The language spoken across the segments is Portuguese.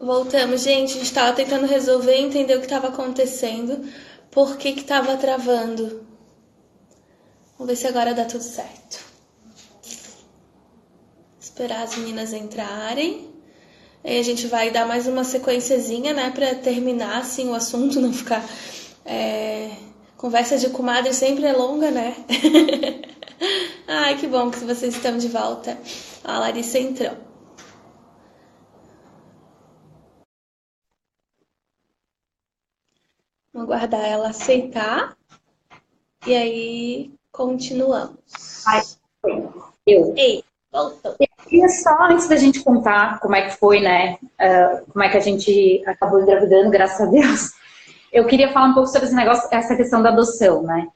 Voltamos, gente. A gente estava tentando resolver, entender o que estava acontecendo, por que estava travando. Vamos ver se agora dá tudo certo. Esperar as meninas entrarem. Aí a gente vai dar mais uma sequenciazinha, né, para terminar assim o assunto, não ficar. Conversa de comadre sempre é longa, né? Ai, que bom que vocês estão de volta. A Larissa entrou. Vamos aguardar ela aceitar. E aí, continuamos. Ai, eu. Ei, voltou. Eu queria só, antes da gente contar como é que foi, né? Como é que a gente acabou engravidando, graças a Deus. Eu queria falar um pouco sobre esse negócio, essa questão da adoção, né?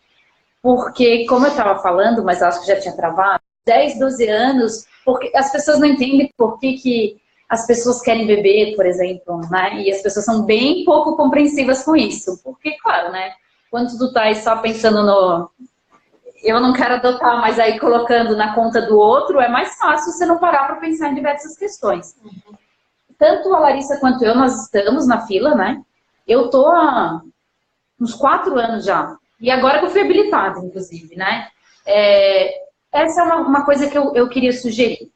Porque, como eu estava falando, mas acho que já tinha travado, 10, 12 anos, porque as pessoas não entendem por que as pessoas querem beber, por exemplo, né? E as pessoas são bem pouco compreensivas com isso. Porque, claro, né? Quando tu tá aí só pensando no... Eu não quero adotar, mas aí colocando na conta do outro, é mais fácil você não parar para pensar em diversas questões. Tanto a Larissa quanto eu, nós estamos na fila, né? Eu tô há uns 4 anos já. E agora que eu fui habilitada, inclusive, né? Essa é uma coisa que eu queria sugerir.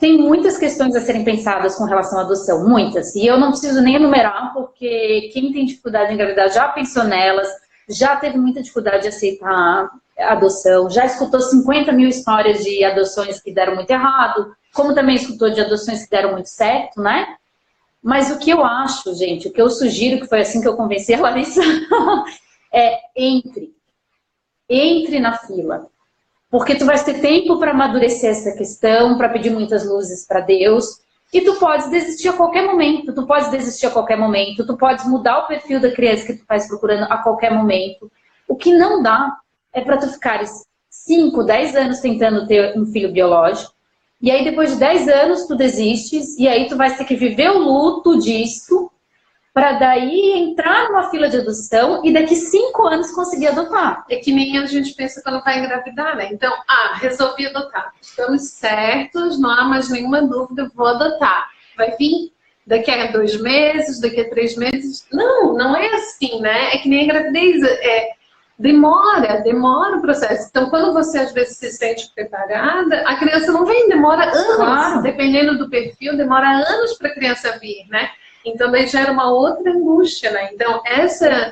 Tem muitas questões a serem pensadas com relação à adoção, muitas. E eu não preciso nem enumerar, porque quem tem dificuldade em engravidar já pensou nelas, já teve muita dificuldade de aceitar a adoção, já escutou 50 mil histórias de adoções que deram muito errado, como também escutou de adoções que deram muito certo, né? Mas o que eu acho, gente, o que eu sugiro, que foi assim que eu convenci a Larissa, entre na fila. Porque tu vai ter tempo para amadurecer essa questão, para pedir muitas luzes para Deus, e tu podes desistir a qualquer momento, tu podes mudar o perfil da criança que tu estás procurando a qualquer momento. O que não dá é para tu ficares 5, 10 anos tentando ter um filho biológico, e aí depois de 10 anos tu desistes, e aí tu vai ter que viver o luto disso, para daí entrar numa fila de adoção e daqui 5 anos conseguir adotar. É que nem a gente pensa quando vai engravidar, né? Então, resolvi adotar. Estamos certos, não há mais nenhuma dúvida, vou adotar. Vai vir daqui a 2 meses, daqui a 3 meses. Não é assim, né? É que nem a gravidez. Demora o processo. Então, quando você às vezes se sente preparada, a criança não vem, demora anos. Claro. Dependendo do perfil, demora anos para a criança vir, né? Então, daí gera uma outra angústia, né? Então, essa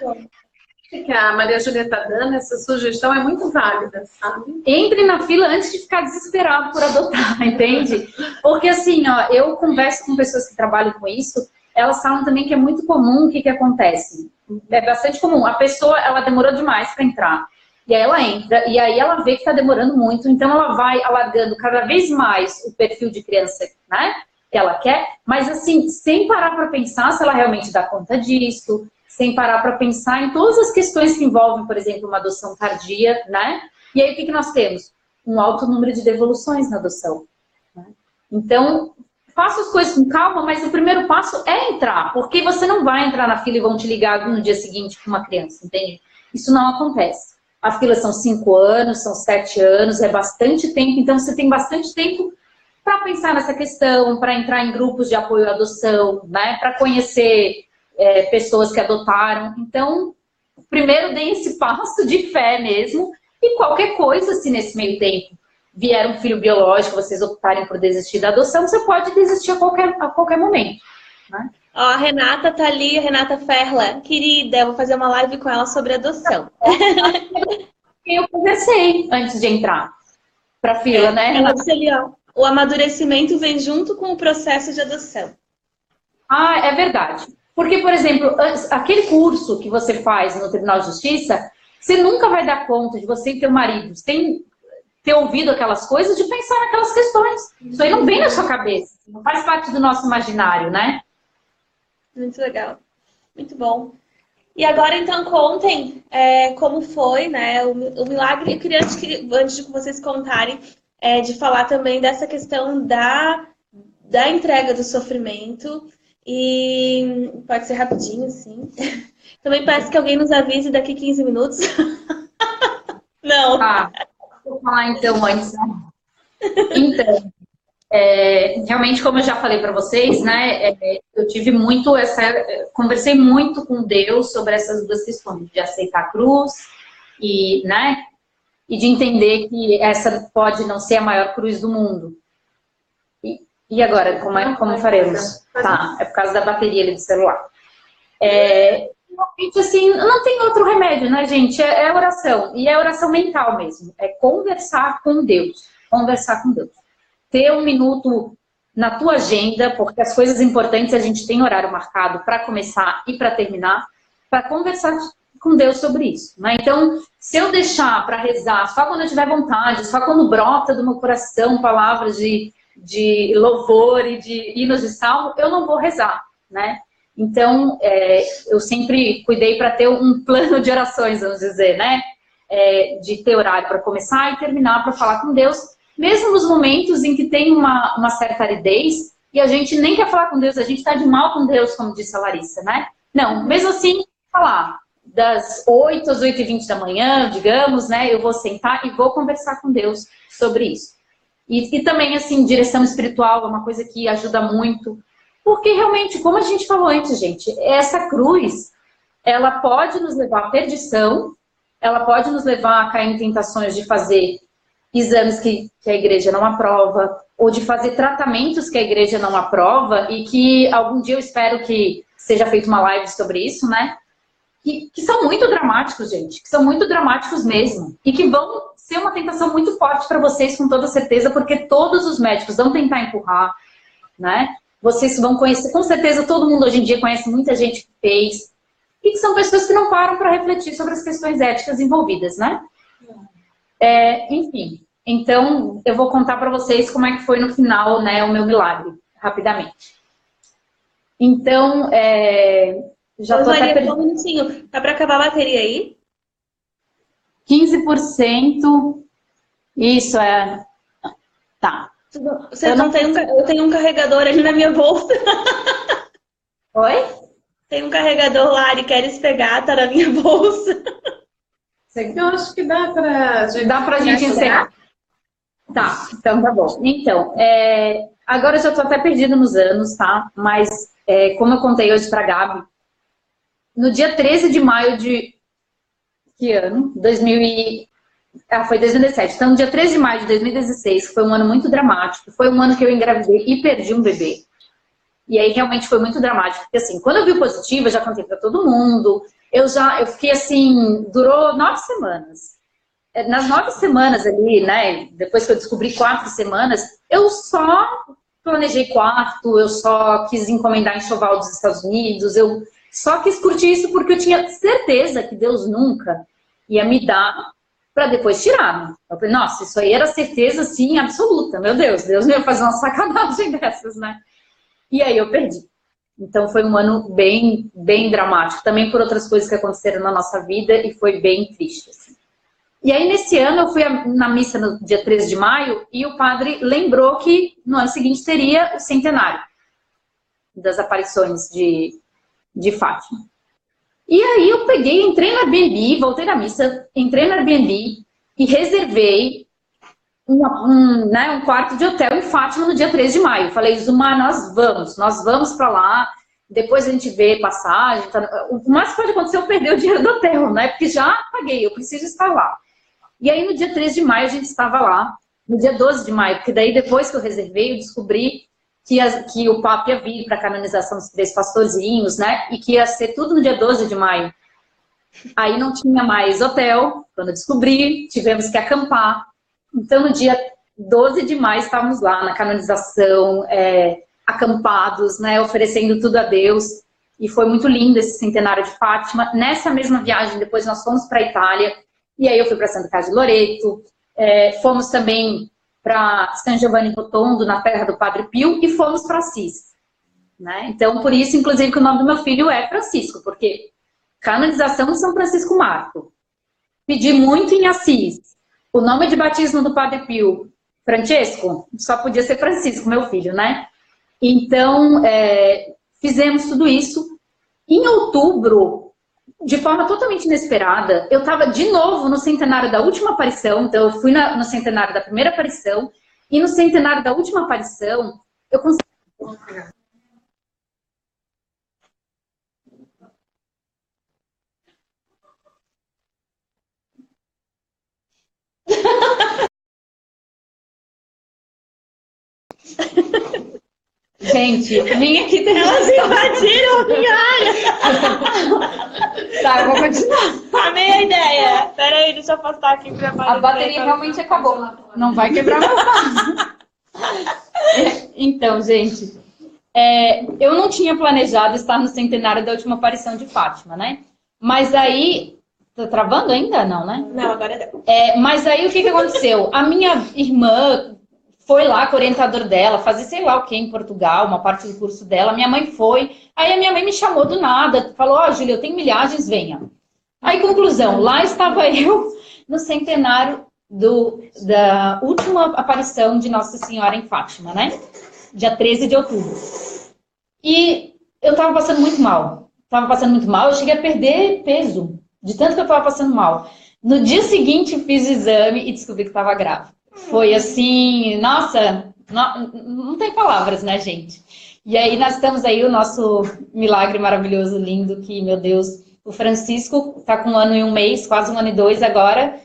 que a Maria Júlia está dando, essa sugestão é muito válida, sabe? Entre na fila antes de ficar desesperado por adotar, entende? Porque assim, ó, eu converso com pessoas que trabalham com isso, elas falam também que é muito comum o que acontece. É bastante comum. A pessoa, ela demorou demais para entrar. E aí ela entra, e aí ela vê que está demorando muito, então ela vai alargando cada vez mais o perfil de criança, né? Que ela quer, mas assim, sem parar para pensar se ela realmente dá conta disso, sem parar para pensar em todas as questões que envolvem, por exemplo, uma adoção tardia, né? E aí o que nós temos? Um alto número de devoluções na adoção. Né? Então, faça as coisas com calma, mas o primeiro passo é entrar, porque você não vai entrar na fila e vão te ligar no dia seguinte com uma criança, entende? Isso não acontece. As filas são 5 anos, são 7 anos, é bastante tempo, então você tem bastante tempo para pensar nessa questão, para entrar em grupos de apoio à adoção, né? Para conhecer pessoas que adotaram. Então, primeiro dê esse passo de fé mesmo, e qualquer coisa, se nesse meio tempo vier um filho biológico, vocês optarem por desistir da adoção, você pode desistir a qualquer momento. Né? Ó, a Renata tá ali, a Renata Ferla. Querida, eu vou fazer uma live com ela sobre adoção. Eu conversei antes de entrar para a fila, né, Ela Renata? disse ali, ó, o amadurecimento vem junto com o processo de adoção. É verdade. Porque, por exemplo, aquele curso que você faz no Tribunal de Justiça, você nunca vai dar conta de você e teu marido, sem ter ouvido aquelas coisas, de pensar naquelas questões. Isso aí não vem na sua cabeça, não faz parte do nosso imaginário, né? Muito legal. Muito bom. E agora, então, contem como foi, né, o milagre. Eu queria, antes de vocês contarem, de falar também dessa questão da entrega do sofrimento. E pode ser rapidinho, sim. Também parece que alguém nos avise daqui 15 minutos. Não. Vou falar então antes. Então, Realmente, como eu já falei para vocês, né, eu tive muito conversei muito com Deus sobre essas duas questões, de aceitar a cruz e, né, e de entender que essa pode não ser a maior cruz do mundo. E agora, como faremos? Tá, é por causa da bateria ali do celular. Realmente, assim, não tem outro remédio, né, gente? É oração. E é oração mental mesmo. É conversar com Deus. Conversar com Deus. Ter um minuto na tua agenda, porque as coisas importantes a gente tem horário marcado para começar e para terminar, para conversar com Deus sobre isso, né? Então, se eu deixar para rezar só quando eu tiver vontade, só quando brota do meu coração palavras de louvor e de hinos de salmo, eu não vou rezar, né? Então, eu sempre cuidei para ter um plano de orações, vamos dizer, né? De ter horário para começar e terminar para falar com Deus, mesmo nos momentos em que tem uma certa aridez e a gente nem quer falar com Deus, a gente está de mal com Deus, como disse a Larissa, né? Não, mesmo assim, falar das 8 às 8h20 da manhã, digamos, né? Eu vou sentar e vou conversar com Deus sobre isso. E também, assim, direção espiritual é uma coisa que ajuda muito. Porque realmente, como a gente falou antes, gente, essa cruz, ela pode nos levar à perdição, ela pode nos levar a cair em tentações de fazer exames que a igreja não aprova, ou de fazer tratamentos que a igreja não aprova, e que algum dia eu espero que seja feita uma live sobre isso, né? Que são muito dramáticos, gente, que são muito dramáticos mesmo, e que vão ser uma tentação muito forte para vocês, com toda certeza, porque todos os médicos vão tentar empurrar, né? Vocês vão conhecer, com certeza todo mundo hoje em dia conhece muita gente que fez, e que são pessoas que não param para refletir sobre as questões éticas envolvidas, né? Enfim, então eu vou contar para vocês como é que foi no final, né, o meu milagre, rapidamente. Então, já tô Maria, até um minutinho, tá para acabar a bateria aí? 15%, isso tá. Você não tem eu tenho um carregador ali na minha bolsa. Oi? Tem um carregador lá, ele queres pegar, tá na minha bolsa. Eu acho que dá pra gente encerrar. Tá, então tá bom. Então, agora eu já tô até perdida nos anos, tá? Mas, como eu contei hoje pra Gabi, no dia 13 de maio de... Que ano? Foi 2017. Então, no dia 13 de maio de 2016, que foi um ano muito dramático, foi um ano que eu engravidei e perdi um bebê. E aí, realmente, foi muito dramático. Porque, assim, quando eu vi o positivo, eu já contei pra todo mundo. Eu fiquei, assim, durou 9 semanas. Nas 9 semanas ali, né, depois que eu descobri 4 semanas, eu só planejei quarto, eu só quis encomendar enxoval dos Estados Unidos, eu só quis curtir isso porque eu tinha certeza que Deus nunca ia me dar para depois tirar. Eu falei, nossa, isso aí era certeza, sim, absoluta. Meu Deus me ia fazer uma sacanagem dessas, né? E aí eu perdi. Então foi um ano bem, bem dramático, também por outras coisas que aconteceram na nossa vida e foi bem triste, assim. E aí nesse ano eu fui na missa no dia 13 de maio e o padre lembrou que no ano seguinte teria o centenário das aparições de Fátima. E aí eu entrei no Airbnb, voltei da missa, entrei no Airbnb e reservei um quarto de hotel em Fátima no dia 13 de maio. Falei, Zuma, nós vamos pra lá, depois a gente vê passagem. Tá... O mais que pode acontecer é eu perder o dinheiro do hotel, né? Porque já paguei, eu preciso estar lá. E aí no dia 13 de maio a gente estava lá, no dia 12 de maio, porque daí depois que eu reservei, eu descobri que o Papa ia vir para a canonização dos 3 pastorzinhos, né? E que ia ser tudo no dia 12 de maio. Aí não tinha mais hotel, quando eu descobri, tivemos que acampar. Então no dia 12 de maio estávamos lá na canonização, acampados, né? Oferecendo tudo a Deus. E foi muito lindo esse centenário de Fátima. Nessa mesma viagem, depois nós fomos para a Itália. E aí eu fui para Santa Casa de Loreto. Fomos também para San Giovanni Rotondo, na terra do Padre Pio, e fomos para Assis. Né? Então, por isso, inclusive, que o nome do meu filho é Francisco, porque canonização de São Francisco Marco. Pedi muito em Assis. O nome de batismo do Padre Pio, Francesco, só podia ser Francisco, meu filho, né? Então, fizemos tudo isso. Em outubro, de forma totalmente inesperada, eu estava de novo no centenário da última aparição, então eu fui no centenário da primeira aparição, E no centenário da última aparição, eu consegui... Gente, minha aqui tem... Elas invadiram a minha área! Tá, eu vou continuar. Amei a ideia. Pera aí, deixa eu afastar aqui pra A bateria realmente acabou. Não vai quebrar meu vaso. Então, gente, eu não tinha planejado estar no centenário da última aparição de Fátima, né? Mas aí... Tá travando ainda? Não, né? Não, agora deu. Mas aí o que aconteceu? A minha irmã foi lá com o orientador dela, fazer sei lá o que em Portugal, uma parte do curso dela. Minha mãe foi. Aí a minha mãe me chamou do nada, falou: ó, Júlia, eu tenho milhagens, venha. Aí, conclusão, lá estava eu no centenário da última aparição de Nossa Senhora em Fátima, né? Dia 13 de outubro. E eu tava passando muito mal. Eu cheguei a perder peso, de tanto que eu tava passando mal. No dia seguinte, fiz o exame e descobri que estava grávida. Foi assim, nossa, não tem palavras, né, gente? E aí nós estamos aí, o nosso milagre maravilhoso, lindo, que, meu Deus, o Francisco está com 1 ano e 1 mês, quase 1 ano e 2 agora.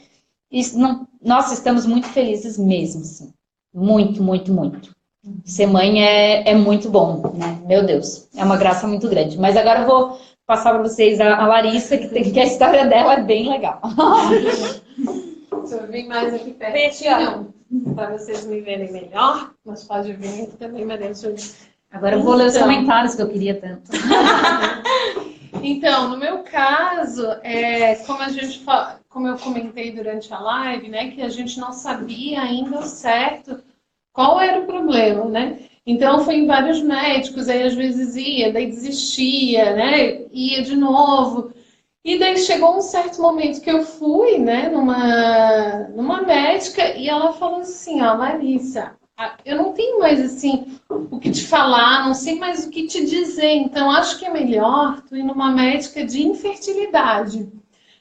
Nossa, estamos muito felizes mesmo, assim. Muito, muito, muito. Ser mãe é muito bom, né? Meu Deus, é uma graça muito grande. Mas agora eu vou passar para vocês a Larissa, que a história dela é bem legal. Deixa eu vir mais aqui pertinho, para vocês me verem melhor. Mas pode vir aqui também, mas deixa eu... Agora eu vou ler os comentários que eu queria tanto. Então, no meu caso, como eu comentei durante a live, né, que a gente não sabia ainda ao certo qual era o problema, né? Então, foi em vários médicos, aí às vezes ia, daí desistia, né? Ia de novo. E daí chegou um certo momento que eu fui, né, numa médica, e ela falou assim, ó, Larissa, eu não tenho mais, assim, o que te falar, não sei mais o que te dizer, então acho que é melhor tu ir numa médica de infertilidade,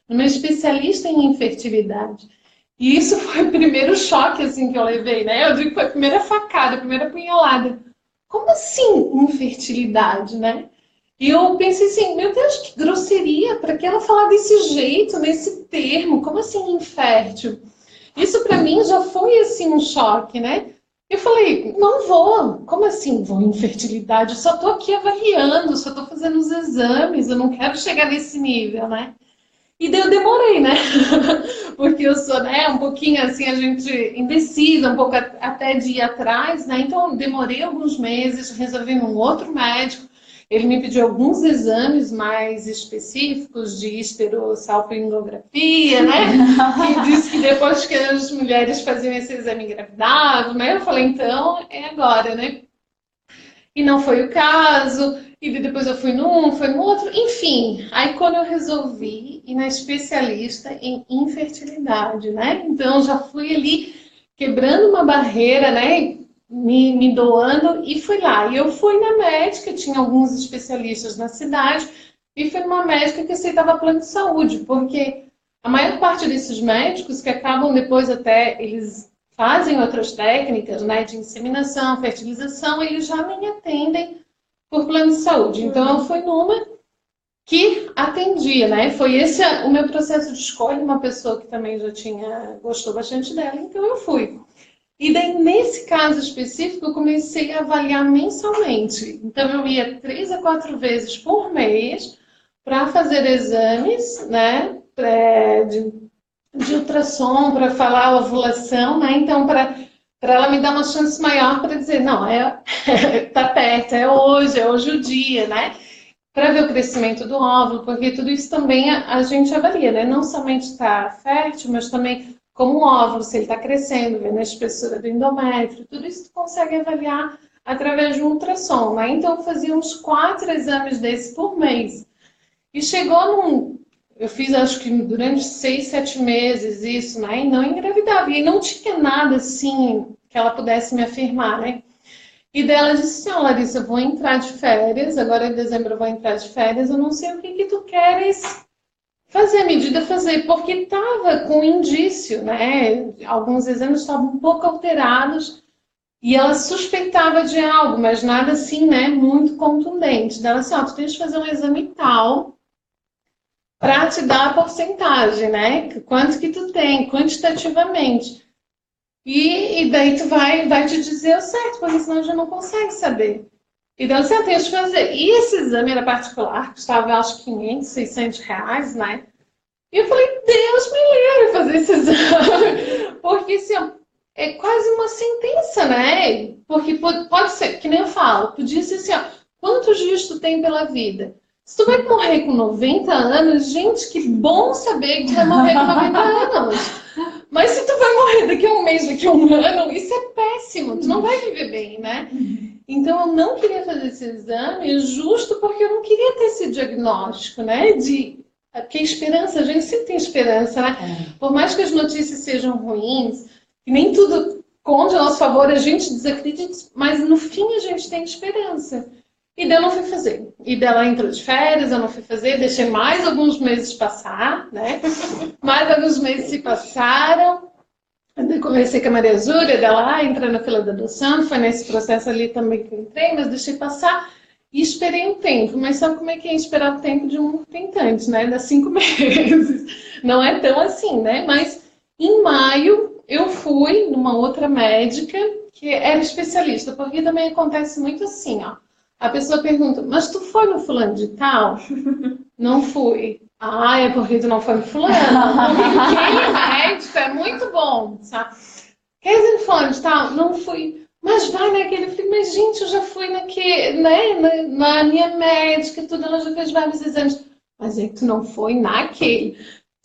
numa especialista em infertilidade. E isso foi o primeiro choque, assim, que eu levei, né? Eu digo que foi a primeira facada, a primeira punhalada. Como assim infertilidade, né? E eu pensei assim, meu Deus, que grosseria, para que ela falar desse jeito, nesse termo, como assim infértil? Isso para mim já foi assim um choque, né? Eu falei, não vou, como assim vou em infertilidade? Eu só estou aqui avaliando, só estou fazendo os exames, eu não quero chegar nesse nível, né? E daí eu demorei, né? Porque eu sou, né, um pouquinho assim, a gente indecisa, um pouco até de ir atrás, né? Então eu demorei alguns meses, resolvi num outro médico. Ele me pediu alguns exames mais específicos de histerosalpingografia, né? E disse que depois que as mulheres faziam esse exame engravidavam, né? Eu falei, então é agora, né? E não foi o caso. E depois eu fui num, foi no outro. Enfim, aí quando eu resolvi ir na especialista em infertilidade, né? Então já fui ali quebrando uma barreira, né? Me doando e fui lá. E eu fui na médica, tinha alguns especialistas na cidade, e fui numa médica que aceitava plano de saúde, porque a maior parte desses médicos que acabam depois até, eles fazem outras técnicas, né, de inseminação, fertilização, eles já nem atendem por plano de saúde. Então eu fui numa que atendia, né? Foi esse o meu processo de escolha, uma pessoa que também já gostou bastante dela, então eu fui. E daí, nesse caso específico, eu comecei a avaliar mensalmente. Então, eu ia 3 a 4 vezes por mês para fazer exames, né, de ultrassom, para falar a ovulação, né? Então, para ela me dar uma chance maior para dizer, não, tá perto, é hoje o dia, né? Para ver o crescimento do óvulo, porque tudo isso também a gente avalia, né? Não somente está fértil, mas também como o óvulo, se ele está crescendo, vendo a espessura do endométrio, tudo isso tu consegue avaliar através de um ultrassom, né? Então, eu fazia uns 4 exames desses por mês. E chegou eu fiz acho que durante 6, 7 meses isso, né? E não engravidava. E não tinha nada assim que ela pudesse me afirmar, né? E daí ela disse assim, Larissa, eu vou entrar de férias, agora em dezembro eu vou entrar de férias, eu não sei o que tu queres fazer, a medida fazer, porque estava com indício, né? Alguns exames estavam um pouco alterados E ela suspeitava de algo, mas nada assim, né, muito contundente. Ela assim, ó, tu tens que fazer um exame tal para te dar a porcentagem, né? Quanto que tu tem, quantitativamente. E daí tu vai te dizer o certo, porque senão já não consegue saber. E daí você tem que fazer. E esse exame era particular, custava acho 500, 600 reais, né? E eu falei, Deus me livre fazer esse exame. Porque assim, ó, é quase uma sentença, né? Porque pode ser, que nem eu falo, podia ser assim, ó, quantos dias tu tem pela vida? Se tu vai morrer com 90 anos, gente, que bom saber que tu vai morrer com 90 anos. Mas se tu vai morrer daqui a um mês, daqui a um ano, isso é péssimo. Tu não vai viver bem, né? Então eu não queria fazer esse exame justo porque eu não queria ter esse diagnóstico, né? Porque a esperança, a gente sempre tem esperança, né? Por mais que as notícias sejam ruins, e nem tudo contra a nosso favor, a gente desacredita, mas no fim a gente tem esperança. E daí eu não fui fazer. E daí ela entrou de férias, eu não fui fazer, deixei mais alguns meses passar, né? Mais alguns meses se passaram. Eu conversei com a Maria Júlia, dela entra na fila da adoção, foi nesse processo ali também que eu entrei, mas deixei passar e esperei um tempo. Mas sabe como é que é esperar o tempo de um tentante, né? Dá 5 meses. Não é tão assim, né? Mas em maio eu fui numa outra médica que era especialista, porque também acontece muito assim, ó. A pessoa pergunta, mas tu foi no fulano de tal? Não fui. Ah, é porque tu não foi no fulano. Porque quem é médico é muito bom, sabe? Quer dizer, no fulano de tal? Não fui. Mas vai naquele. Eu falei, mas gente, eu já fui naquele, né? Na minha médica, tudo, ela já fez vários exames. Mas é que tu não foi naquele.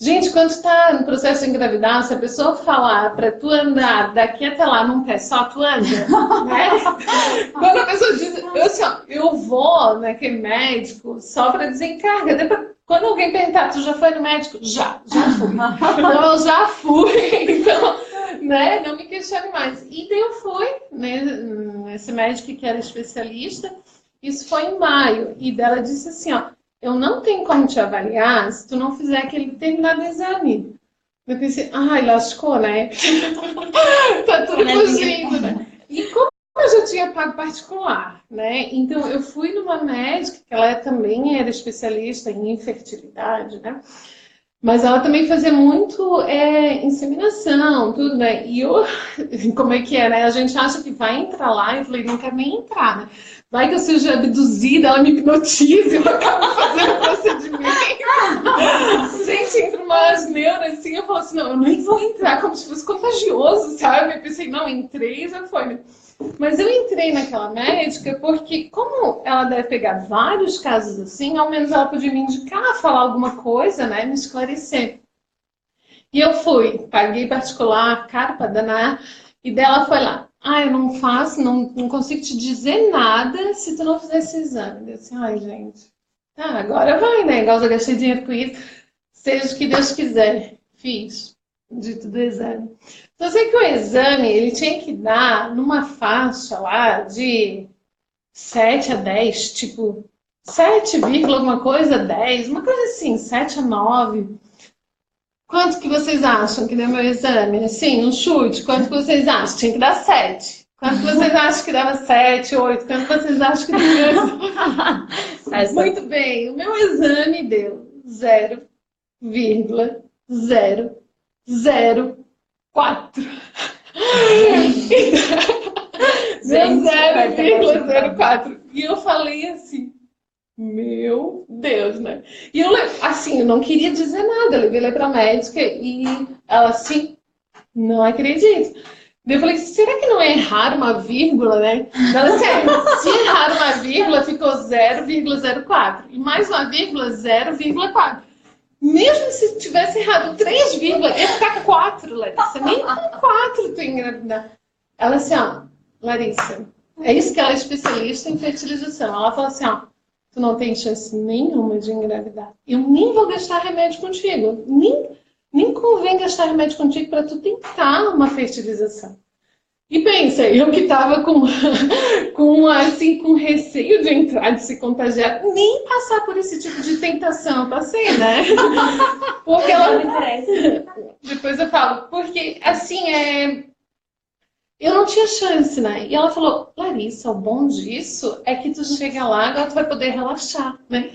Gente, quando tu tá no processo de engravidar, se a pessoa falar pra tu andar daqui até lá num pé só, tu anda, né? Quando a pessoa diz, eu vou naquele médico só pra desencarga. Depois, quando alguém perguntar, tu já foi no médico? Já fui. Então, eu já fui. Então, né, não me questione mais. E daí eu fui, né, esse médico que era especialista, isso foi em maio. E dela disse assim, ó, eu não tenho como te avaliar se tu não fizer aquele determinado exame. Eu pensei, ai, lascou, né? Tá tudo fugindo, né? E como eu já tinha pago particular, né? Então eu fui numa médica, que ela também era especialista em infertilidade, né? Mas ela também fazia muito inseminação, tudo, né? E eu, como é que é, né? A gente acha que vai entrar lá, eu falei, não quero nem entrar, né? Vai que eu seja abduzida, ela me hipnotiza, eu acabo fazendo procedimento. Gente, entra umas neuras assim, eu falo assim, não, eu nem vou entrar, como se fosse contagioso, sabe? Eu pensei, não, entrei, já foi, né? Mas eu entrei naquela médica porque, como ela deve pegar vários casos assim, ao menos ela podia me indicar, falar alguma coisa, né? Me esclarecer. E eu fui, paguei particular, caro pra danar, e dela foi lá. Ah, eu não faço, não consigo te dizer nada se tu não fizer esse exame. Eu disse, ai, gente, tá, agora vai, né? Igual eu gastei dinheiro com isso, seja o que Deus quiser. Fiz, dito do exame. Só sei que o exame, ele tinha que dar numa faixa lá de 7 a 10, tipo 7, alguma coisa, 10, uma coisa assim, 7 a 9. Quanto que vocês acham que deu meu exame? Assim, um chute, quanto que vocês acham? Tinha que dar 7. Quanto que vocês acham que dava 7, 8? Quanto que vocês acham que deu? Muito bem, o meu exame deu 0,004. Deu 0,04. E eu falei assim, meu Deus, né? E eu, assim, eu não queria dizer nada. Eu levei ela pra médica e ela assim, não acredito. Daí eu falei, será que não é errar uma vírgula, né? Ela disse, se errar uma vírgula, ficou 0,04. E mais uma vírgula, 0,4. Mesmo se tivesse errado 3 vírgulas, ia ficar 4, Larissa. Nem com 4 tu engravidar. Ela assim, ó, Larissa, é isso que ela é especialista em fertilização. Ela fala assim, ó, tu não tem chance nenhuma de engravidar. Eu nem vou gastar remédio contigo. Nem convém gastar remédio contigo para tu tentar uma fertilização. E pensa, eu que tava com receio de entrar, de se contagiar, nem passar por esse tipo de tentação eu passei, né? Porque ela... Depois eu falo, porque assim, Eu não tinha chance, né? E ela falou, Larissa, o bom disso é que tu chega lá, agora tu vai poder relaxar, né?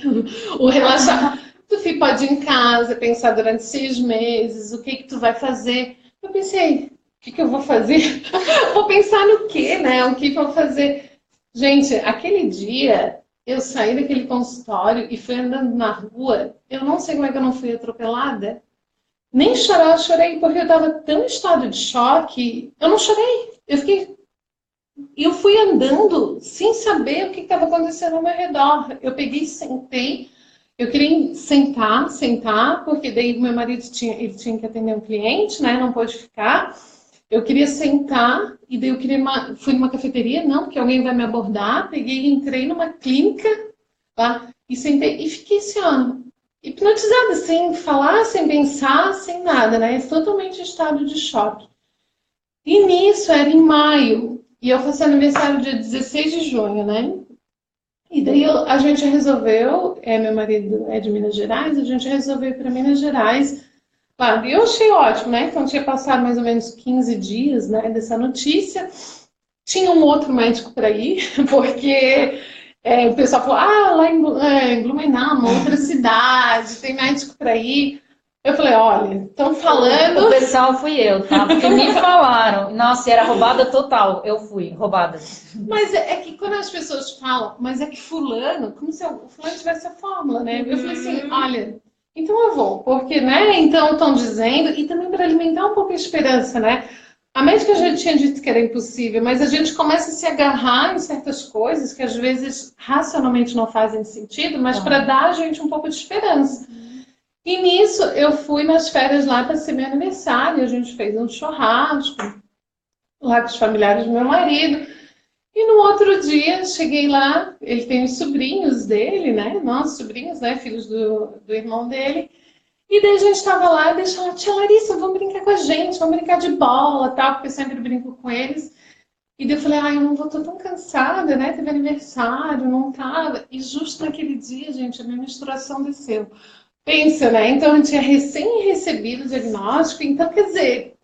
O relaxar. Pode ir em casa, pensar durante 6 meses, o que que tu vai fazer. Eu pensei, o que que eu vou fazer? Vou pensar no quê, né? O que que eu vou fazer? Gente, aquele dia eu saí daquele consultório e fui andando na rua. Eu não sei como é que eu não fui atropelada. Nem chorar eu chorei, porque eu estava tão em estado de choque. Eu não chorei. Eu fui andando sem saber o que estava acontecendo ao meu redor. Eu peguei e sentei. Eu queria sentar, porque daí meu marido ele tinha que atender um cliente, né? Não pôde ficar. Eu queria sentar e daí fui numa cafeteria, não, porque alguém vai me abordar. Peguei e entrei numa clínica lá e sentei e fiquei assim, ó, hipnotizada, sem falar, sem pensar, sem nada, né? Totalmente em estado de choque. E nisso era em maio, e eu faço aniversário dia 16 de junho, né? E daí a gente resolveu, meu marido é de Minas Gerais, a gente resolveu ir para Minas Gerais. Claro, e eu achei ótimo, né? Então tinha passado mais ou menos 15 dias, né, dessa notícia. Tinha um outro médico para ir, porque o pessoal falou, lá em Blumenau, uma outra cidade, tem médico para ir. Eu falei, olha, estão falando... O pessoal fui eu, tá? Porque me falaram. Nossa, era roubada total. Eu fui, roubada. Mas é que quando as pessoas falam, mas é que fulano, como se o fulano tivesse a fórmula, né? Eu falei assim, olha, então eu vou, porque, né? Então estão dizendo, e também para alimentar um pouco a esperança, né? A médica já tinha dito que era impossível, mas a gente começa a se agarrar em certas coisas que às vezes racionalmente não fazem sentido, mas para dar a gente um pouco de esperança. E nisso eu fui nas férias lá para ser meu aniversário, a gente fez um churrasco lá com os familiares do meu marido. E no outro dia, cheguei lá, ele tem os sobrinhos dele, né? Nossos sobrinhos, né? Filhos do irmão dele. E daí a gente estava lá e deixou, tia Larissa, vamos brincar com a gente, vamos brincar de bola, tal, porque eu sempre brinco com eles. E daí eu falei, eu não vou, tô tão cansada, né? Teve aniversário, não tava. E justo naquele dia, gente, a minha menstruação desceu. Pensa, né? Então eu tinha recém recebido o diagnóstico, então quer dizer,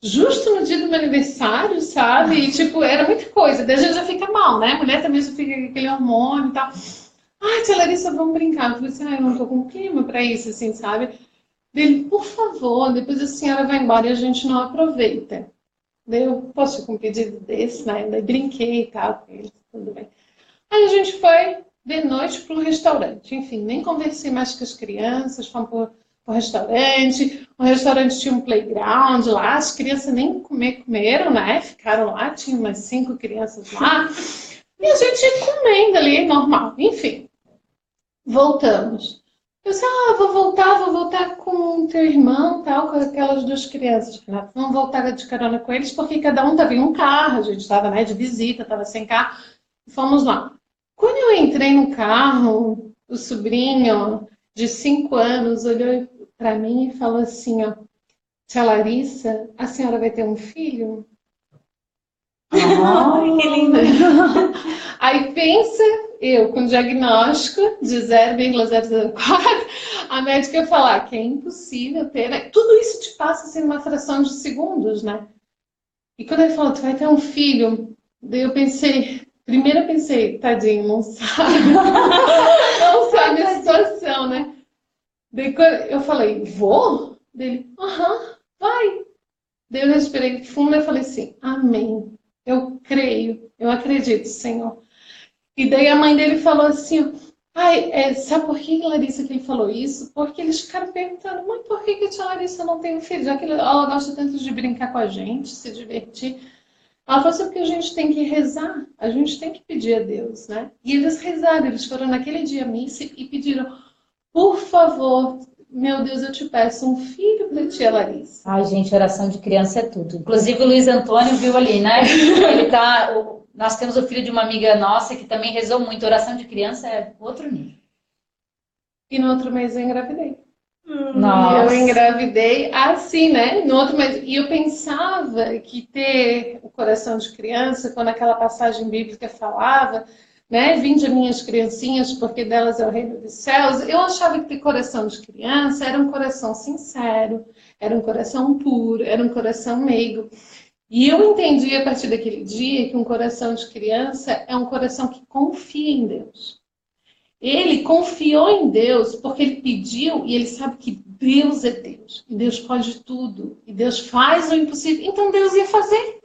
justo no dia do meu aniversário, sabe? E, tipo, era muita coisa. Daí a gente já fica mal, né? A mulher também já fica com aquele hormônio e tal. Tia Larissa, vamos brincar. Eu falei assim, eu não tô com clima pra isso, assim, sabe? Dele, por favor, depois a senhora vai embora e a gente não aproveita. Daí eu, posso com um pedido desse, né? Daí brinquei e tal com ele, tudo bem. Aí a gente foi de noite para um restaurante. Enfim, nem conversei mais com as crianças, fomos para o restaurante. O restaurante tinha um playground lá, as crianças nem comeram, né? Ficaram lá, tinha umas 5 crianças lá. E a gente ia comendo ali, normal. Enfim, voltamos. Eu disse, vou voltar com o teu irmão, tal, com aquelas 2 crianças. Vamos voltar de carona com eles, porque cada um estava em um carro, a gente estava, né, de visita, estava sem carro. Fomos lá. Quando eu entrei no carro, o sobrinho de 5 anos olhou para mim e falou assim, ó, tia Larissa, a senhora vai ter um filho? Ai, que lindo. Aí pensa, eu com diagnóstico de 0,004, a médica falar que é impossível ter, né? Tudo isso te passa assim numa fração de segundos, né? E quando ele falou, tu vai ter um filho, daí eu pensei, primeiro eu pensei, tadinho, não sabe, não sabe a situação, né? Daí eu falei, vou? Dele, vai. Daí eu respirei fundo e falei assim, amém. Eu creio, eu acredito, Senhor. E daí a mãe dele falou assim, sabe por que, Larissa, que ele falou isso? Porque eles ficaram perguntando, mãe, por que a tia Larissa não tem um filho? Já que ela gosta tanto de brincar com a gente, se divertir. Ela falou assim, porque a gente tem que rezar, a gente tem que pedir a Deus, né? E eles rezaram, eles foram naquele dia à missa e pediram, por favor, meu Deus, eu te peço um filho para tia Larissa. Ai, gente, oração de criança é tudo. Inclusive o Luiz Antônio viu ali, né? Nós temos o filho de uma amiga nossa que também rezou muito. Oração de criança é outro nível. E no outro mês eu engravidei. Nossa. Eu engravidei assim, né? No outro mês. E eu pensava que ter o coração de criança, quando aquela passagem bíblica falava, né? Vinde a minhas criancinhas, porque delas é o reino dos céus. Eu achava que ter coração de criança era um coração sincero, era um coração puro, era um coração meigo. E eu entendi a partir daquele dia que um coração de criança é um coração que confia em Deus. Ele confiou em Deus porque ele pediu e ele sabe que Deus é Deus. E Deus pode tudo. E Deus faz o impossível. Então Deus ia fazer.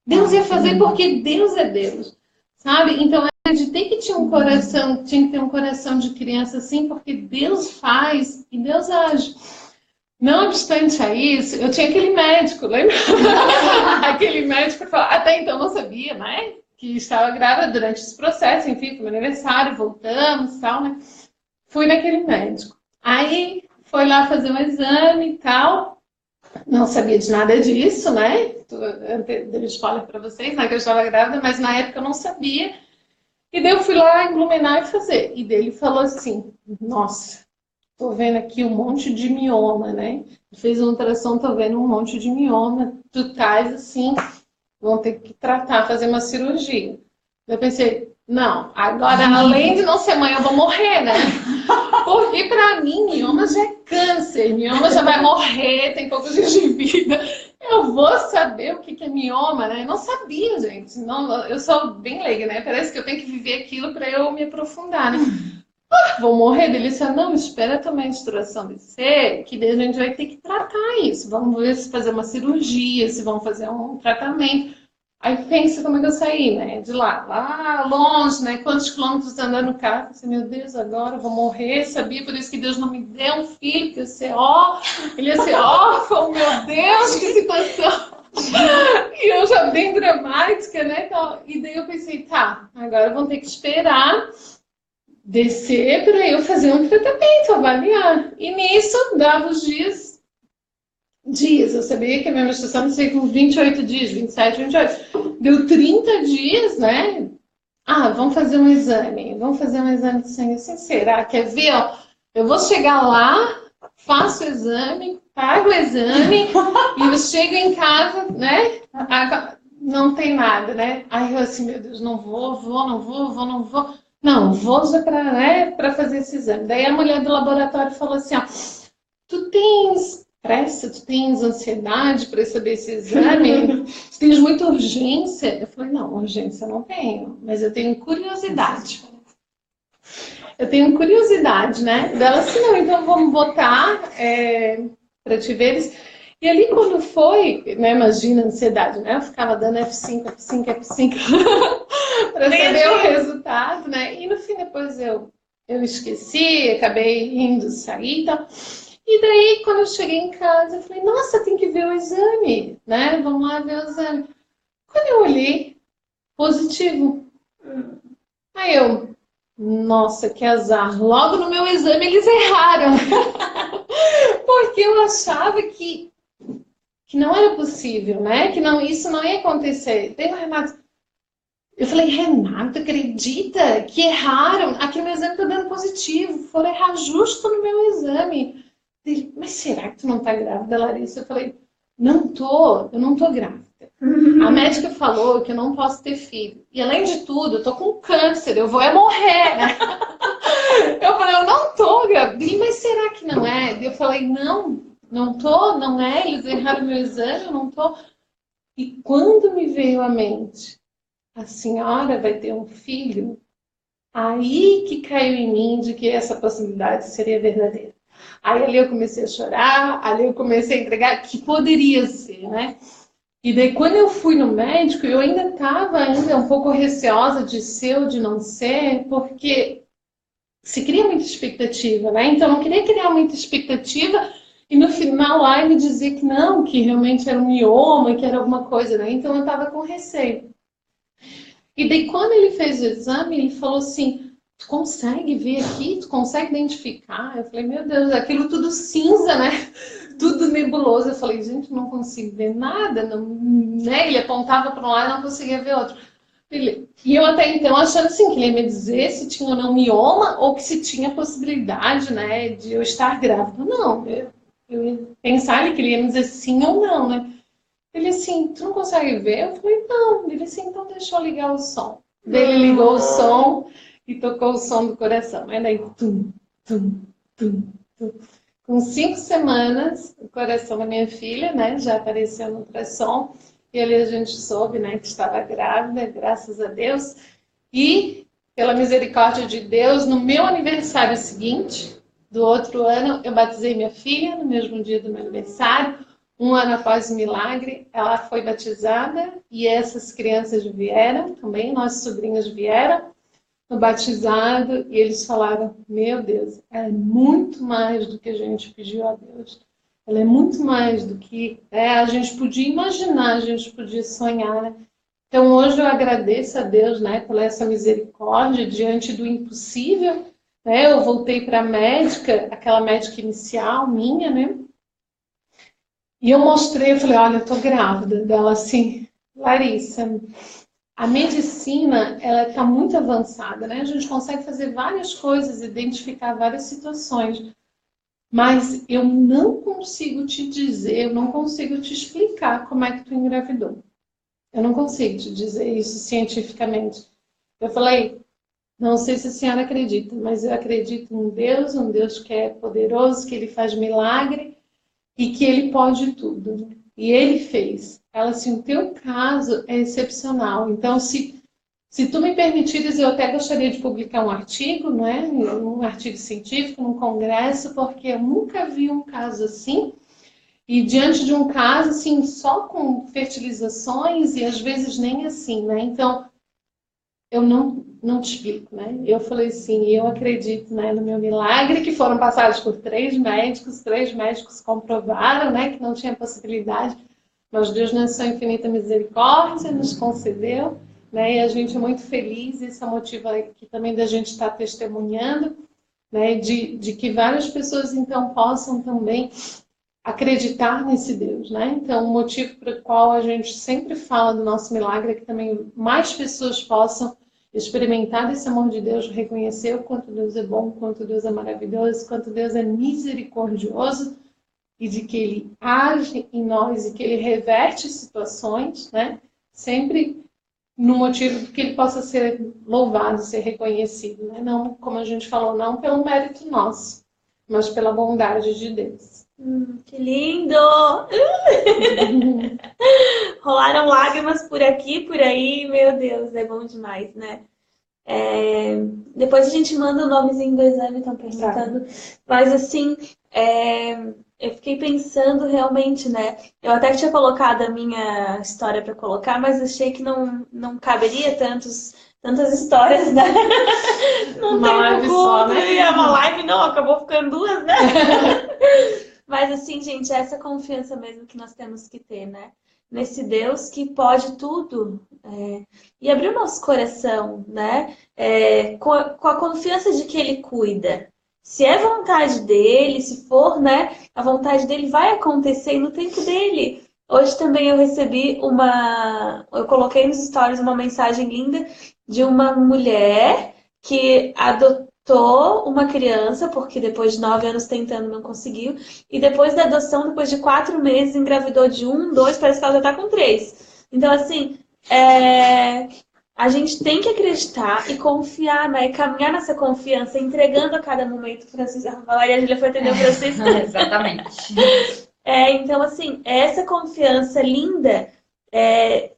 Deus ia fazer porque Deus é Deus. Sabe? Então eu acreditei que tinha que ter um coração de criança assim, porque Deus faz e Deus age. Não obstante a isso, eu tinha aquele médico, lembra? Aquele médico que falou, até então não sabia, né? Que estava grávida durante esse processo, enfim, foi meu aniversário, voltamos e tal, né? Fui naquele médico. Aí foi lá fazer um exame e tal. Não sabia de nada disso, né? Dei spoiler para vocês, né? Que eu estava grávida, mas na época eu não sabia. E daí eu fui lá em Blumenau e fazer. E daí ele falou assim, nossa, tô vendo aqui um monte de mioma, né? Fez uma ultrassom, tô vendo um monte de mioma. Tu tais assim, vão ter que tratar, fazer uma cirurgia. Eu pensei, não, agora além de não ser mãe, eu vou morrer, né? Porque pra mim, mioma já é câncer, mioma já vai morrer, tem poucos dias de vida. Eu vou saber o que é mioma, né? Eu não sabia, gente. Não, eu sou bem leiga, né? Parece que eu tenho que viver aquilo pra eu me aprofundar, né? Vou morrer dele. Disse, não, espera também a menstruação descer, que daí a gente vai ter que tratar isso. Vamos ver se fazer uma cirurgia, se vão fazer um tratamento. Aí pensa como é que eu saí, né? De lá longe, né? Quantos quilômetros andando no carro. Pensei, meu Deus, agora eu vou morrer. Sabia, por isso que Deus não me deu um filho, que ele ia ser órfão, meu Deus, que situação. E eu já bem dramática, né? E daí eu pensei, tá, agora vão ter que esperar descer para eu fazer um tratamento, avaliar. E nisso, dava os dias. Eu sabia que a minha menstruação não sei com 28 dias, 27, 28. Deu 30 dias, né? Ah, vamos fazer um exame de sangue. Assim, será? Quer ver, ó? Eu vou chegar lá, faço o exame, pago o exame e eu chego em casa, né? Não tem nada, né? Aí eu assim, meu Deus, não vou. Não, vou já para fazer esse exame. Daí a mulher do laboratório falou assim, ó, tu tens pressa, tu tens ansiedade para saber esse exame? Tu tens muita urgência? Eu falei, não, urgência eu não tenho, mas eu tenho curiosidade. Né? Dela assim, não, então vamos botar para te ver. E ali quando foi, né, imagina a ansiedade, né? Eu ficava dando F5 para saber o resultado, né? E no fim depois eu esqueci, acabei indo sair e tal. E daí, quando eu cheguei em casa, eu falei, nossa, tem que ver o exame, né? Vamos lá ver o exame. Quando eu olhei, positivo. Aí eu, nossa, que azar. Logo no meu exame eles erraram. Porque eu achava que não era possível, né? Que isso não ia acontecer. Daí o Renato, eu falei, Renato, acredita que erraram? Aqui no meu exame tá dando positivo. Foram errar justo no meu exame. Ele, mas será que tu não tá grávida, Larissa? Eu falei, eu não tô grávida. A médica falou que eu não posso ter filho. E além de tudo, eu tô com câncer, eu vou morrer, né? Eu falei, eu não tô grávida. Ele, mas será que não é? Eu falei, não tô, não é. Eles erraram meu exame, eu não tô. E quando me veio à mente, a senhora vai ter um filho, aí que caiu em mim de que essa possibilidade seria verdadeira. Aí ali eu comecei a chorar, ali eu comecei a entregar, que poderia ser, né? E daí quando eu fui no médico, eu ainda estava um pouco receosa de ser ou de não ser, porque se cria muita expectativa, né? Então eu não queria criar muita expectativa e no final lá ele dizer que não, que realmente era um mioma, que era alguma coisa, né? Então eu estava com receio. E daí quando ele fez o exame, ele falou assim, tu consegue ver aqui? Tu consegue identificar? Eu falei, meu Deus, aquilo tudo cinza, né? Tudo nebuloso. Eu falei, gente, não consigo ver nada. Não, né? Ele apontava para um lado e não conseguia ver outro. E eu até então achando assim, que ele ia me dizer se tinha ou não mioma ou que se tinha possibilidade, né, de eu estar grávida. Não, eu ia pensar que ele ia me dizer sim ou não, né? Ele assim, tu não consegue ver? Eu falei, não. Ele assim, então deixa eu ligar o som. Daí ele ligou o som e tocou o som do coração. Aí daí, tum, tum, tum, tum. Com 5 semanas, o coração da minha filha, né, já apareceu no ultrassom. E ali a gente soube, né, que estava grávida, graças a Deus. E, pela misericórdia de Deus, no meu aniversário seguinte, do outro ano, eu batizei minha filha no mesmo dia do meu aniversário. Um ano após o milagre, ela foi batizada e essas crianças vieram também, nossos sobrinhos vieram no batizado e eles falaram, meu Deus, é muito mais do que a gente pediu a Deus. Ela é muito mais do que a gente podia imaginar, a gente podia sonhar, né? Então hoje eu agradeço a Deus, né, por essa misericórdia diante do impossível, né? Eu voltei para a médica, aquela médica inicial minha, né? E eu mostrei, eu falei, olha, eu tô grávida. Dela assim, Larissa, a medicina, ela está muito avançada, né? A gente consegue fazer várias coisas, identificar várias situações. Mas eu não consigo te dizer, eu não consigo te explicar como é que tu engravidou. Eu não consigo te dizer isso cientificamente. Eu falei, não sei se a senhora acredita, mas eu acredito em um Deus que é poderoso, que ele faz milagre, e que ele pode tudo. E ele fez. Ela assim, o teu caso é excepcional. Então, se tu me permitires, eu até gostaria de publicar um artigo, não é? Um artigo científico, num congresso, porque eu nunca vi um caso assim. E diante de um caso, assim, só com fertilizações, e às vezes nem assim, né? Então, eu não te explico, né? Eu falei assim, eu acredito, né, no meu milagre, que foram passados por três médicos comprovaram, né, que não tinha possibilidade, mas Deus, na sua infinita misericórdia, nos concedeu, né, e a gente é muito feliz, esse é o motivo aqui também da gente estar testemunhando, né, de que várias pessoas, então, possam também acreditar nesse Deus, né? Então, o motivo pelo qual a gente sempre fala do nosso milagre é que também mais pessoas possam experimentar esse amor de Deus, reconhecer o quanto Deus é bom, o quanto Deus é maravilhoso, o quanto Deus é misericordioso e de que Ele age em nós e que Ele reverte situações, né? Sempre no motivo de que Ele possa ser louvado, ser reconhecido, né? Não, como a gente falou, não pelo mérito nosso, mas pela bondade de Deus. Que lindo! Rolaram lágrimas por aqui, por aí, meu Deus, é bom demais, né? Depois a gente manda o nomezinho do exame, estão perguntando. Mas assim, eu fiquei pensando realmente, né? Eu até tinha colocado a minha história para colocar, mas achei que não caberia tantas histórias, né? Não Uma tem live como, só, né? e é uma live, não, acabou ficando duas, né? Mas assim, gente, é essa confiança mesmo que nós temos que ter, né? Nesse Deus que pode tudo. E abrir o nosso coração, né? Com a confiança de que Ele cuida. Se é vontade dele, se for, né? A vontade dele vai acontecer no tempo dele. Hoje também eu recebi eu coloquei nos stories uma mensagem linda de uma mulher que adotou uma criança, porque depois de 9 anos tentando não conseguiu, e depois da adoção, depois de 4 meses, engravidou de 1, 2, parece que ela já tá com 3. Então, assim, a gente tem que acreditar e confiar, né? E caminhar nessa confiança, entregando a cada momento. Francisco, a Maria Júlia foi atender o Francisco. Exatamente. Então, assim, essa confiança linda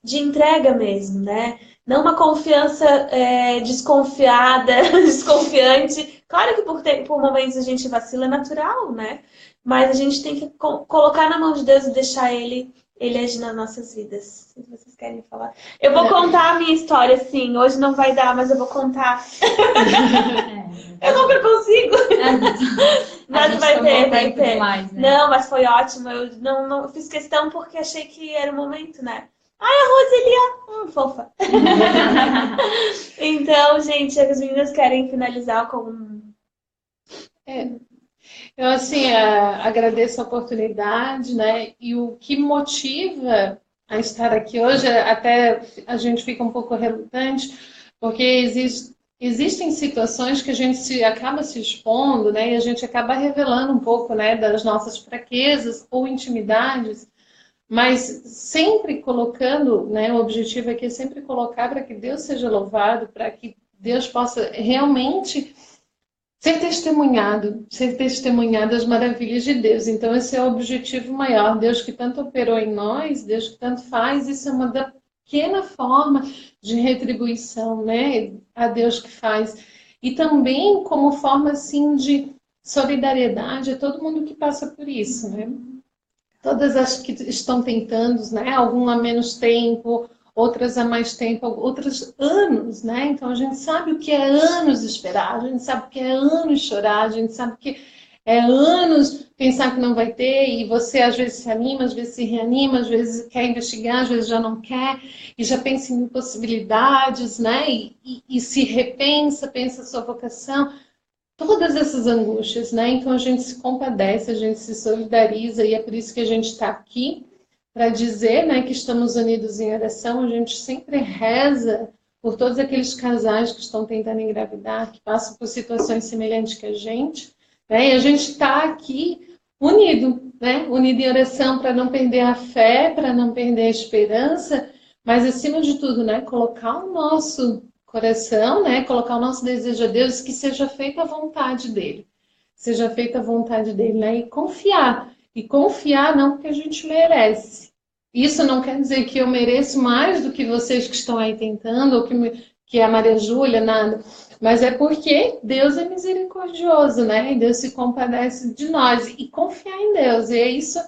de entrega mesmo, né? Não uma confiança desconfiada, desconfiante. Claro que por momentos a gente vacila, é natural, né? Mas a gente tem que colocar na mão de Deus e deixar Ele agir nas nossas vidas. Se vocês querem falar. Eu vou contar a minha história, sim. Hoje não vai dar, mas eu vou contar. Eu nunca consigo. Mas vai ter. Mais, né? Não, mas foi ótimo. Eu não fiz questão porque achei que era o momento, né? Ai, a Roselia! Fofa. Então, gente, as meninas querem finalizar com... Eu, assim, agradeço a oportunidade, né? E o que motiva a estar aqui hoje, até a gente fica um pouco relutante, porque existem situações que a gente acaba se expondo, né? E a gente acaba revelando um pouco, né, das nossas fraquezas ou intimidades, mas sempre colocando, né? O objetivo aqui é sempre colocar para que Deus seja louvado, para que Deus possa realmente ser testemunhado as maravilhas de Deus. Então, esse é o objetivo maior. Deus que tanto operou em nós, Deus que tanto faz, isso é uma pequena forma de retribuição, né? A Deus que faz. E também como forma, assim, de solidariedade a todo mundo que passa por isso, né? Todas as que estão tentando, né? Algum há menos tempo, outras há mais tempo, outras anos, né? Então a gente sabe o que é anos esperar, a gente sabe o que é anos chorar, a gente sabe o que é anos pensar que não vai ter, e você às vezes se anima, às vezes se reanima, às vezes quer investigar, às vezes já não quer, e já pensa em possibilidades, né? E se repensa, pensa a sua vocação. Todas essas angústias, né? Então a gente se compadece, a gente se solidariza, e é por isso que a gente está aqui para dizer, né, que estamos unidos em oração. A gente sempre reza por todos aqueles casais que estão tentando engravidar, que passam por situações semelhantes que a gente, né? E a gente está aqui unido, né? Unido em oração para não perder a fé, para não perder a esperança, mas acima de tudo, né, colocar o nosso coração, né, colocar o nosso desejo a Deus, que seja feita a vontade dele. Seja feita a vontade dele, né? E confiar não porque a gente merece. Isso não quer dizer que eu mereço mais do que vocês que estão aí tentando, ou que a Maria Júlia, nada. Mas é porque Deus é misericordioso, né? E Deus se compadece de nós. E confiar em Deus. E é isso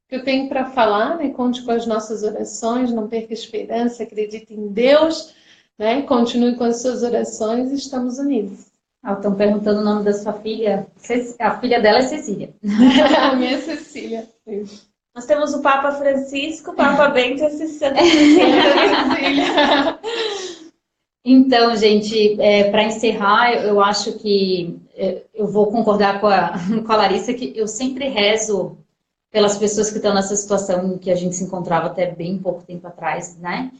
que eu tenho para falar, né? Conte com as nossas orações, não perca a esperança, acredite em Deus, né? Continue com as suas orações e estamos unidos. Estão perguntando o nome da sua filha. A filha dela é Cecília. A minha Cecília. Nós temos o Papa Francisco, o Papa Bento e a Santa Cecília. Então, gente, para encerrar, eu acho que eu vou concordar com a Larissa, que eu sempre rezo pelas pessoas que estão nessa situação em que a gente se encontrava até bem pouco tempo atrás, né?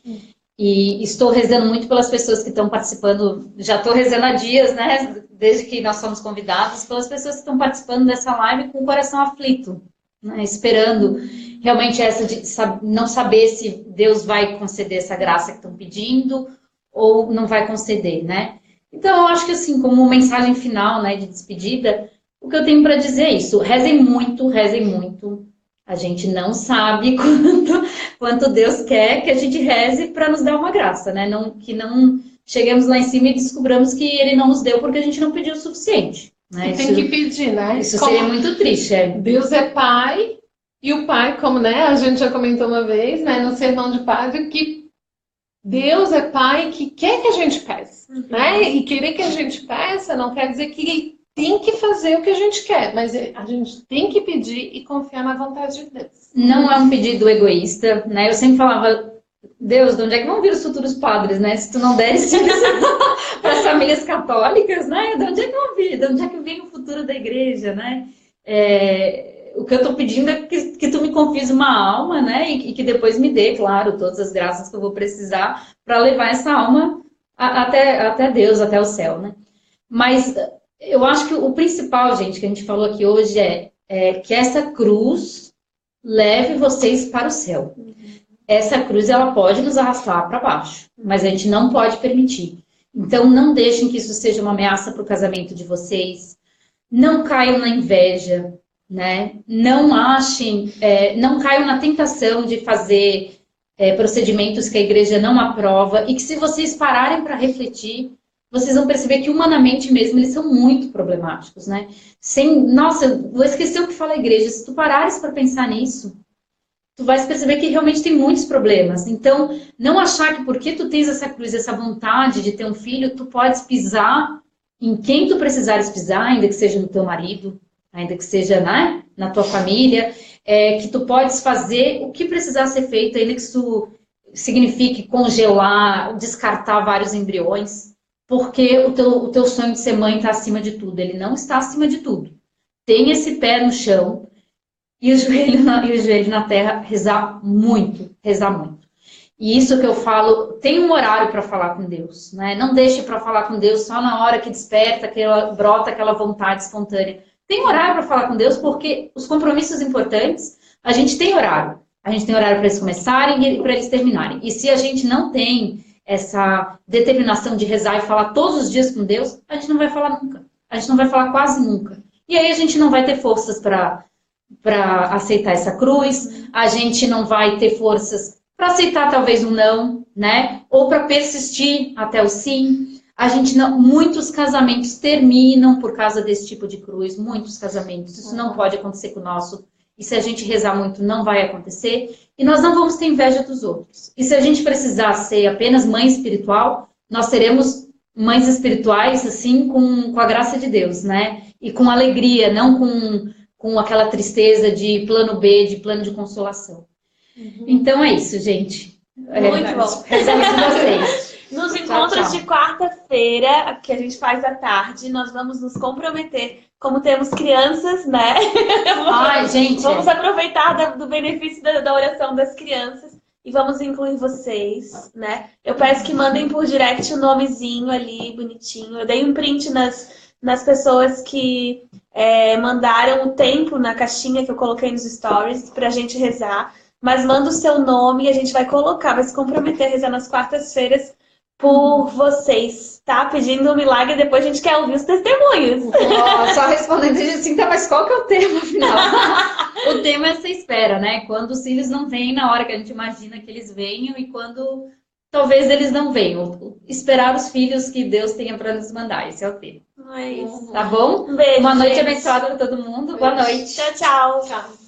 E estou rezando muito pelas pessoas que estão participando, já estou rezando há dias, né? Desde que nós fomos convidados, pelas pessoas que estão participando dessa live com o coração aflito, né? Esperando realmente essa de não saber se Deus vai conceder essa graça que estão pedindo ou não vai conceder, né? Então, eu acho que assim, como mensagem final, né, de despedida, o que eu tenho para dizer é isso: rezem muito, rezem muito. A gente não sabe quanto Deus quer que a gente reze para nos dar uma graça, né? Que não cheguemos lá em cima e descobramos que Ele não nos deu porque a gente não pediu o suficiente. Né? Tem que pedir, né? Isso seria muito triste. Deus é Pai, e o Pai, como, né, a gente já comentou uma vez, né, no Sermão de Padre, que Deus é Pai que quer que a gente peça, né? E querer que a gente peça não quer dizer que Ele tem que fazer o que a gente quer, mas a gente tem que pedir e confiar na vontade de Deus. Não é um pedido egoísta, né? Eu sempre falava, Deus, de onde é que vão vir os futuros padres, né? Se tu não deres para as famílias católicas, né? De onde é que vão vir? De onde é que vem o futuro da igreja, né? O que eu estou pedindo é que tu me confies uma alma, né? E que depois me dê, claro, todas as graças que eu vou precisar para levar essa alma até Deus, até o céu, né? Mas eu acho que o principal, gente, que a gente falou aqui hoje é que essa cruz leve vocês para o céu. Essa cruz, ela pode nos arrastar para baixo, mas a gente não pode permitir. Então, não deixem que isso seja uma ameaça para o casamento de vocês. Não caiam na inveja, né? Não caiam na tentação de fazer procedimentos que a igreja não aprova, e que se vocês pararem para refletir, vocês vão perceber que humanamente mesmo eles são muito problemáticos, né? Nossa, vou esquecer o que fala a igreja. Se tu parares para pensar nisso, tu vais perceber que realmente tem muitos problemas. Então, não achar que porque tu tens essa cruz, essa vontade de ter um filho, tu podes pisar em quem tu precisares pisar, ainda que seja no teu marido, ainda que seja, né, na tua família, que tu podes fazer o que precisar ser feito, ainda que isso signifique congelar, descartar vários embriões, porque o teu sonho de ser mãe está acima de tudo. Ele não está acima de tudo. Tem esse pé no chão e o joelho na terra, rezar muito, rezar muito. E isso que eu falo, tem um horário para falar com Deus, né? Não deixe para falar com Deus só na hora que desperta, brota aquela vontade espontânea. Tem horário para falar com Deus, porque os compromissos importantes, a gente tem horário. A gente tem horário para eles começarem e para eles terminarem. E se a gente não tem essa determinação de rezar e falar todos os dias com Deus, a gente não vai falar nunca. a gente não vai falar quase nunca. E aí a gente não vai ter forças para aceitar essa cruz, a gente não vai ter forças para aceitar talvez um não, né? Ou para persistir até o sim. A gente não, muitos casamentos terminam por causa desse tipo de cruz, muitos casamentos. Isso não pode acontecer com o nosso. E se a gente rezar muito, não vai acontecer. E nós não vamos ter inveja dos outros. E se a gente precisar ser apenas mãe espiritual, nós teremos mães espirituais, assim, com a graça de Deus, né? E com alegria, não com aquela tristeza de plano B, de plano de consolação. Então é isso, gente. Muito bom. Rezamos com vocês. Nos encontros de quarta-feira, que a gente faz à tarde, nós vamos nos comprometer, como temos crianças, né? Ai, gente. Vamos aproveitar do benefício da oração das crianças e vamos incluir vocês, né? Eu peço que mandem por direct o nomezinho ali, bonitinho. Eu dei um print nas pessoas que mandaram o tempo na caixinha que eu coloquei nos stories pra gente rezar. Mas manda o seu nome e a gente vai colocar, vai se comprometer a rezar nas quartas-feiras por vocês, tá? Pedindo um milagre, depois a gente quer ouvir os testemunhos. Só respondendo assim, tá, mas qual que é o tema, afinal? O tema é essa espera, né? Quando os filhos não vêm na hora que a gente imagina que eles venham e quando talvez eles não venham. Esperar os filhos que Deus tenha para nos mandar, esse é o tema. É isso. Tá bom? Um beijo, Uma noite gente. abençoada para todo mundo. Boa noite. Tchau, tchau. Tchau.